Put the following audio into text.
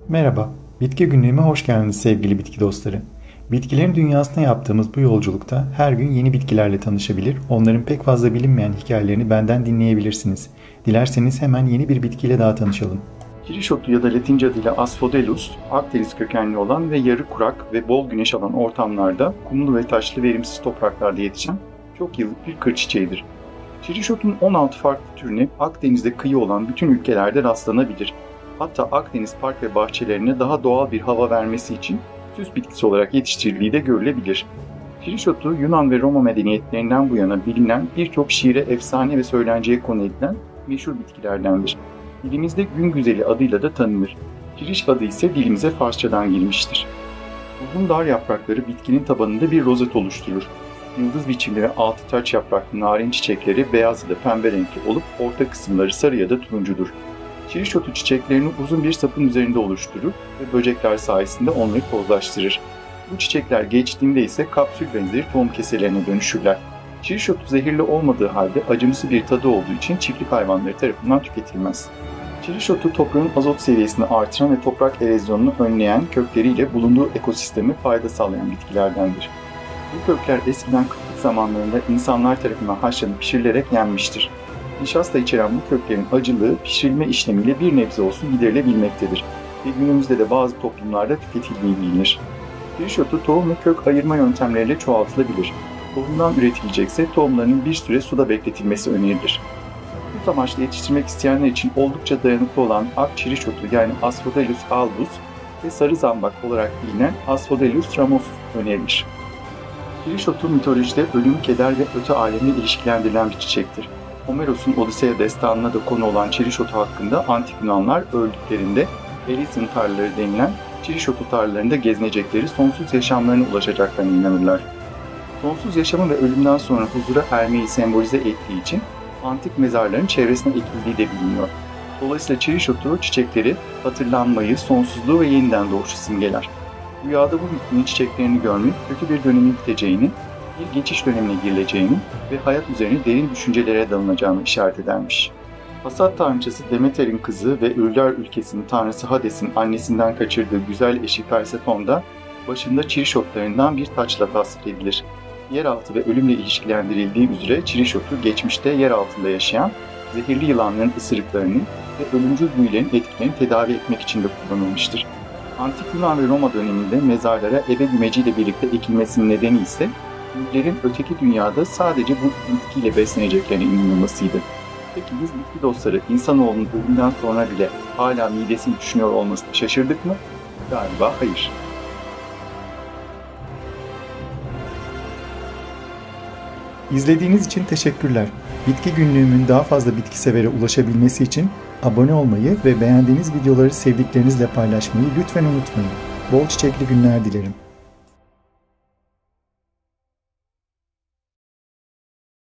Merhaba, Bitki Günlüğü'me hoş geldiniz sevgili bitki dostları. Bitkilerin dünyasına yaptığımız bu yolculukta her gün yeni bitkilerle tanışabilir, onların pek fazla bilinmeyen hikayelerini benden dinleyebilirsiniz. Dilerseniz hemen yeni bir bitkiyle daha tanışalım. Kirişotu ya da Latince adıyla Asphodelus, Akdeniz kökenli olan ve yarı kurak ve bol güneş alan ortamlarda, kumlu ve taşlı verimsiz topraklarda yetişen çok yıllık bir kır çiçeğidir. Kirişotun 16 farklı türüne Akdeniz'de kıyı olan bütün ülkelerde rastlanabilir. Hatta Akdeniz park ve bahçelerine daha doğal bir hava vermesi için süs bitkisi olarak yetiştirildiği de görülebilir. Kirişotu, Yunan ve Roma medeniyetlerinden bu yana bilinen birçok şiire, efsane ve söylenceye konu edilen meşhur bitkilerdendir. Dilimizde gün güzeli adıyla da tanınır. Kiriş adı ise dilimize Farsçadan girmiştir. Uzun dar yaprakları bitkinin tabanında bir rozet oluşturur. Yıldız biçimli ve altı taç yapraklı narin çiçekleri beyaz ya da pembe renkli olup orta kısımları sarı ya da turuncudur. Kirişotu çiçeklerini uzun bir sapın üzerinde oluşturur ve böcekler sayesinde onları tozlaştırır. Bu çiçekler geçtiğinde ise kapsül benzeri tohum keselerine dönüşürler. Kirişotu zehirli olmadığı halde acımsı bir tadı olduğu için çiftlik hayvanları tarafından tüketilmez. Kirişotu toprağın azot seviyesini artıran ve toprak erozyonunu önleyen kökleriyle bulunduğu ekosisteme fayda sağlayan bitkilerdendir. Bu kökler eskiden kıtlık zamanlarında insanlar tarafından haşlanıp pişirilerek yenmiştir. Nişasta içeren bu köklerin acılığı pişirilme işlemiyle bir nebze olsun giderilebilmektedir ve günümüzde de bazı toplumlarda tüketildiği bilinir. Kirişotu tohum ve kök ayırma yöntemleriyle çoğaltılabilir. Tohumdan üretilecekse tohumlarının bir süre suda bekletilmesi önerilir. Bu amaçla yetiştirmek isteyenler için oldukça dayanıklı olan ak kirişotu yani Asphodelus albus ve sarı zambak olarak bilinen Asphodelus ramosus önerilir. Kirişotu mitolojide ölüm, keder ve öte alemle ilişkilendirilen bir çiçektir. Homeros'un Odisea destanına da konu olan Kirişotu hakkında antik Yunanlar öldüklerinde Elysium tarlaları denilen Kirişotu tarlalarında gezinecekleri sonsuz yaşamlarına ulaşacaklarına inanırlar. Sonsuz yaşamı ve ölümden sonra huzura ermeyi sembolize ettiği için antik mezarların çevresine ekildiği de biliniyor. Dolayısıyla Kirişotu çiçekleri hatırlanmayı, sonsuzluğu ve yeniden doğuşu simgeler. Rüyada bu bitkinin çiçeklerini görmek kötü bir dönemin biteceğini, bir geçiş dönemine girileceğini ve hayat üzerine derin düşüncelere dalınacağını işaret edermiş. Hasat tanrıçası Demeter'in kızı ve Ürler ülkesinin tanrısı Hades'in annesinden kaçırdığı güzel eşi Persefone da başında çirişotlarından bir taçla tasvir edilir. Yeraltı ve ölümle ilişkilendirildiği üzere çirişotu geçmişte yer altında yaşayan zehirli yılanların ısırıklarını ve ölümcül büyülerin etkilerini tedavi etmek için de kullanılmıştır. Antik Yunan ve Roma döneminde mezarlara ebe gümeciyle birlikte ekilmesinin nedeni ise büyülerin öteki dünyada sadece bu bitkiyle besleneceklerine inanılmasıydı. Peki biz bitki dostları insanoğlunun ölümden sonra bile hala midesini düşünüyor olmasına şaşırdık mı? Galiba hayır. İzlediğiniz için teşekkürler. Bitki Günlüğümün daha fazla bitki severe ulaşabilmesi için abone olmayı ve beğendiğiniz videoları sevdiklerinizle paylaşmayı lütfen unutmayın. Bol çiçekli günler dilerim.